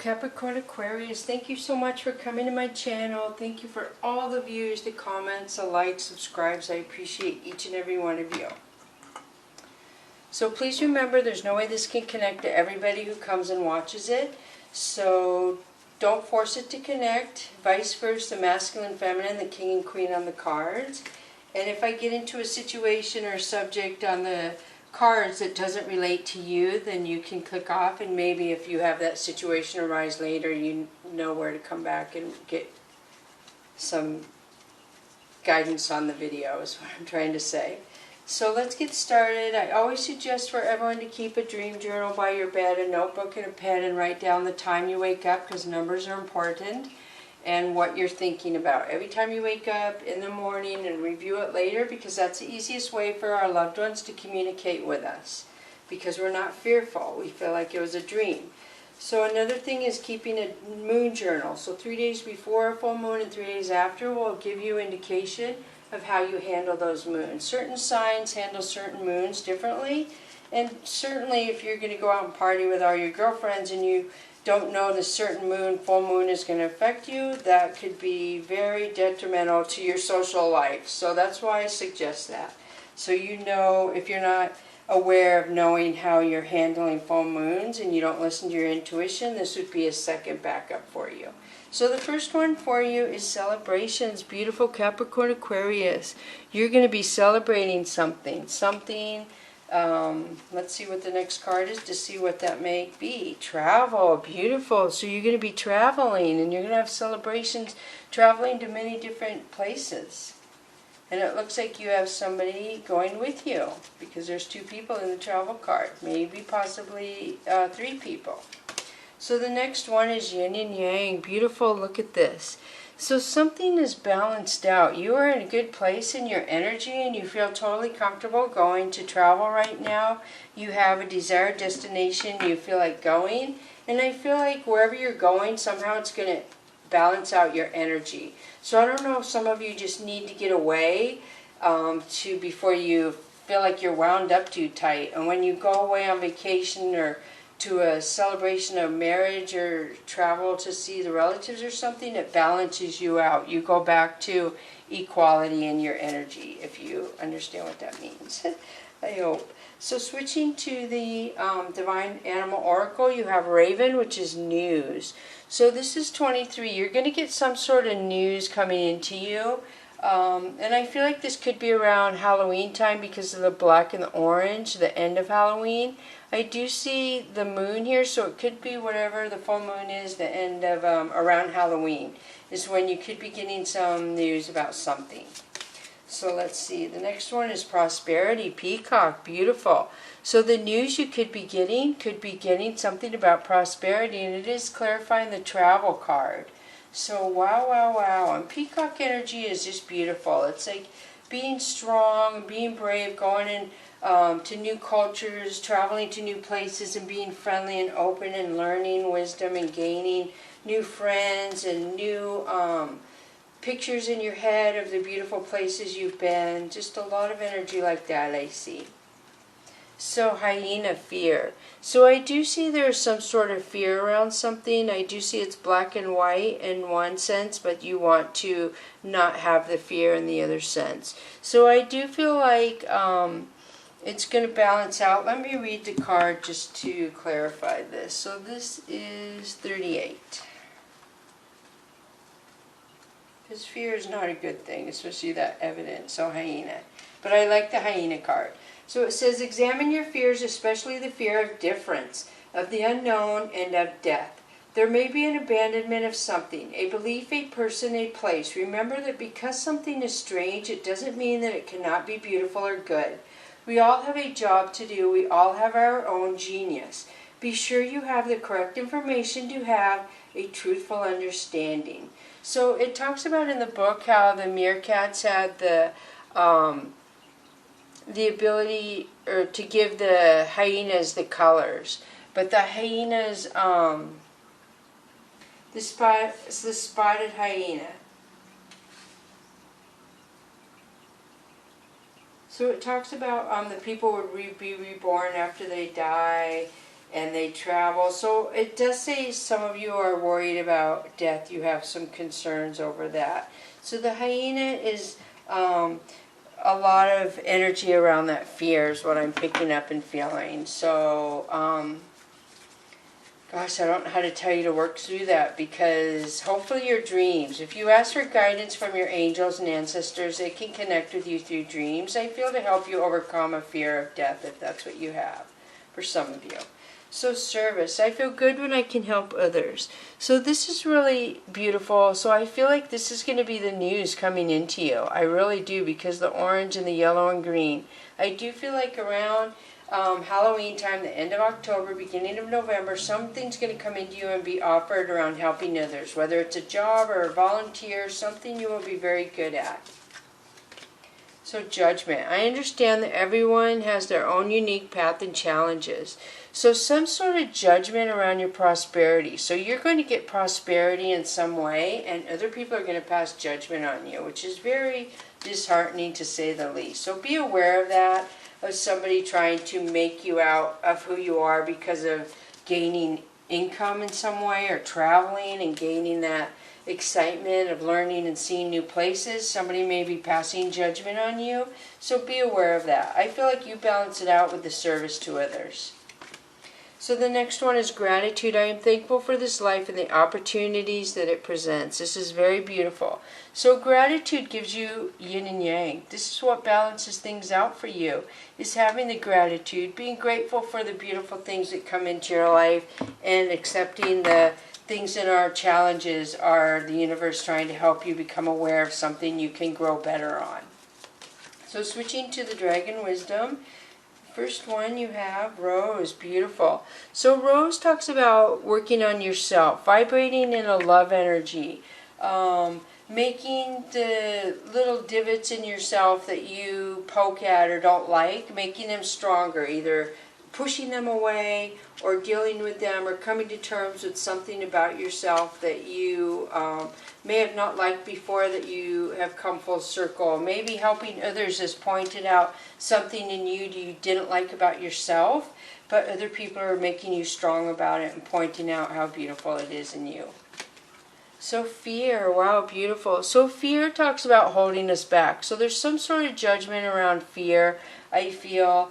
Capricorn, Aquarius, thank you so much for coming to my channel. Thank you for all the views, the comments, the likes, subscribes. I appreciate each and every one of you. So please remember, there's no way this can connect to everybody who comes and watches it. So don't force it to connect. Vice versa, masculine, feminine, the king and queen on the cards. And if I get into a situation or subject on the cards that doesn't relate to you, then you can click off, and maybe if you have that situation arise later, you know where to come back and get some guidance on the video, is what I'm trying to say. So let's get started. I always suggest for everyone to keep a dream journal by your bed, a notebook and a pen, and write down the time you wake up, because numbers are important, and what you're thinking about every time you wake up in the morning, and review it later, because that's the easiest way for our loved ones to communicate with us, because we're not fearful. We feel like it was a dream. So another thing is keeping a moon journal. So 3 days before a full moon and 3 days after will give you indication of how you handle those moons. Certain signs handle certain moons differently, and certainly if you're going to go out and party with all your girlfriends and you don't know the certain moon, full moon is going to affect you, that could be very detrimental to your social life. So that's why I suggest that. So you know, if you're not aware of knowing how you're handling full moons and you don't listen to your intuition, this would be a second backup for you. So the first one for you is celebrations. Beautiful Capricorn, Aquarius. You're going to be celebrating something. Let's see what the next card is to see what that may be. Travel, beautiful. So you're going to be traveling, and you're going to have celebrations traveling to many different places. And it looks like you have somebody going with you, because there's 2 people in the travel card, maybe possibly 3 people. So the next one is Yin and Yang. Beautiful, look at this. So something is balanced out. You are in a good place in your energy, and you feel totally comfortable going to travel right now. You have a desired destination you feel like going, and I feel like wherever you're going, somehow it's going to balance out your energy. So I don't know if some of you just need to get away before you feel like you're wound up too tight. And when you go away on vacation or to a celebration of marriage or travel to see the relatives or something, it balances you out. You go back to equality in your energy, if you understand what that means. I hope. So switching to the Divine Animal Oracle, you have Raven, which is news. So this is 23. You're going to get some sort of news coming into you. And I feel like this could be around Halloween time because of the black and the orange, the end of Halloween. I do see the moon here, so it could be whatever the full moon is, the end of around Halloween is when you could be getting some news about something. So let's see, the next one is Prosperity, Peacock, beautiful. So the news you could be getting something about prosperity, and it is clarifying the travel card. So wow, wow, wow. And Peacock energy is just beautiful. It's like being strong, being brave, going in to new cultures, traveling to new places, and being friendly and open and learning wisdom and gaining new friends and new pictures in your head of the beautiful places you've been. Just a lot of energy like that I see. So hyena, fear. So I do see there's some sort of fear around something. I do see it's black and white in one sense, but you want to not have the fear in the other sense. So I do feel like it's going to balance out. Let me read the card just to clarify this. So this is 38. Because fear is not a good thing, especially that evidence, so hyena. But I like the hyena card. So it says, examine your fears, especially the fear of difference, of the unknown, and of death. There may be an abandonment of something, a belief, a person, a place. Remember that because something is strange, it doesn't mean that it cannot be beautiful or good. We all have a job to do. We all have our own genius. Be sure you have the correct information to have a truthful understanding. So it talks about in the book how the meerkats had the ability to give the hyenas the colors, but the hyenas, the spotted hyena. So it talks about the people would be reborn after they die, and they travel. So it does say some of you are worried about death. You have some concerns over that. So the hyena is a lot of energy around that fear is what I'm picking up and feeling. So, gosh, I don't know how to tell you to work through that, because hopefully your dreams, if you ask for guidance from your angels and ancestors, they can connect with you through dreams, I feel, to help you overcome a fear of death, if that's what you have, for some of you. So service, I feel good when I can help others. So this is really beautiful. So I feel like this is going to be the news coming into you. I really do, because the orange and the yellow and green. I do feel like around Halloween time, the end of October, beginning of November, something's going to come into you and be offered around helping others. Whether it's a job or a volunteer, something you will be very good at. So judgment. I understand that everyone has their own unique path and challenges. So some sort of judgment around your prosperity. So you're going to get prosperity in some way, and other people are going to pass judgment on you, which is very disheartening, to say the least. So be aware of that, of somebody trying to make you out of who you are because of gaining income in some way, or traveling and gaining that excitement of learning and seeing new places. Somebody may be passing judgment on you, so be aware of that. I feel like you balance it out with the service to others. So the next one is gratitude. I am thankful for this life and the opportunities that it presents. This is very beautiful. So gratitude gives you yin and yang. This is what balances things out for you, is having the gratitude, being grateful for the beautiful things that come into your life, and accepting the things in our challenges are the universe trying to help you become aware of something you can grow better on. So switching to the Dragon Wisdom. First one you have Rose, beautiful. So Rose talks about working on yourself, vibrating in a love energy, making the little divots in yourself that you poke at or don't like, making them stronger, either pushing them away or dealing with them, or coming to terms with something about yourself that you may have not liked before, that you have come full circle. Maybe helping others has pointed out something in you didn't like about yourself, but other people are making you strong about it and pointing out how beautiful it is in you. So fear, wow, beautiful. So fear talks about holding us back. So there's some sort of judgment around fear, I feel.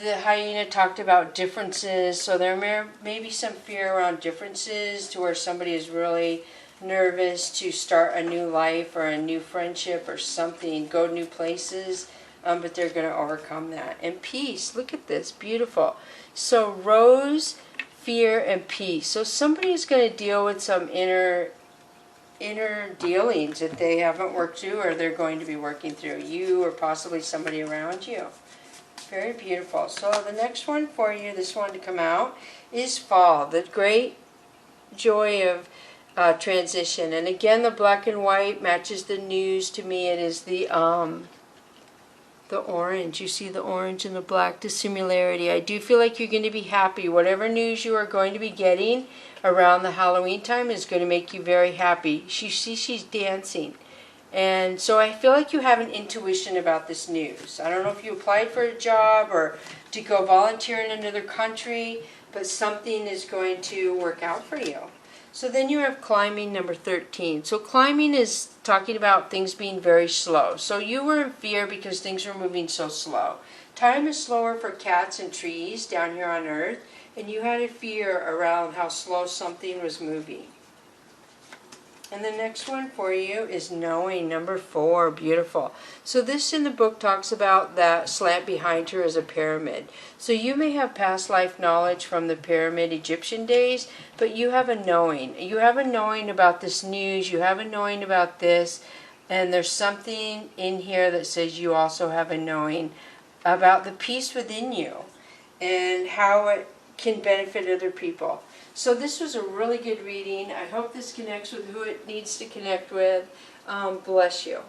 The hyena talked about differences, so there may be some fear around differences, to where somebody is really nervous to start a new life or a new friendship or something, go new places, but they're going to overcome that. And peace, look at this, beautiful. So Rose, fear, and peace. So somebody is going to deal with some inner dealings that they haven't worked through, or they're going to be working through, you or possibly somebody around you. Very beautiful. So the next one for you, this one to come out, is fall, the great joy of transition. And again, the black and white matches the news to me. It is the orange. You see the orange and the black, the similarity. I do feel like you're going to be happy. Whatever news you are going to be getting around the Halloween time is going to make you very happy. She's dancing. And so I feel like you have an intuition about this news. I don't know if you applied for a job or to go volunteer in another country, but something is going to work out for you. So then you have climbing, number 13. So climbing is talking about things being very slow. So you were in fear because things were moving so slow. Time is slower for cats and trees down here on Earth, and you had a fear around how slow something was moving. And the next one for you is knowing, number 4, beautiful. So this in the book talks about that slant behind her as a pyramid. So you may have past life knowledge from the pyramid Egyptian days, but you have a knowing. You have a knowing about this news, you have a knowing about this, and there's something in here that says you also have a knowing about the peace within you and how it can benefit other people. So this was a really good reading. I hope this connects with who it needs to connect with. Bless you.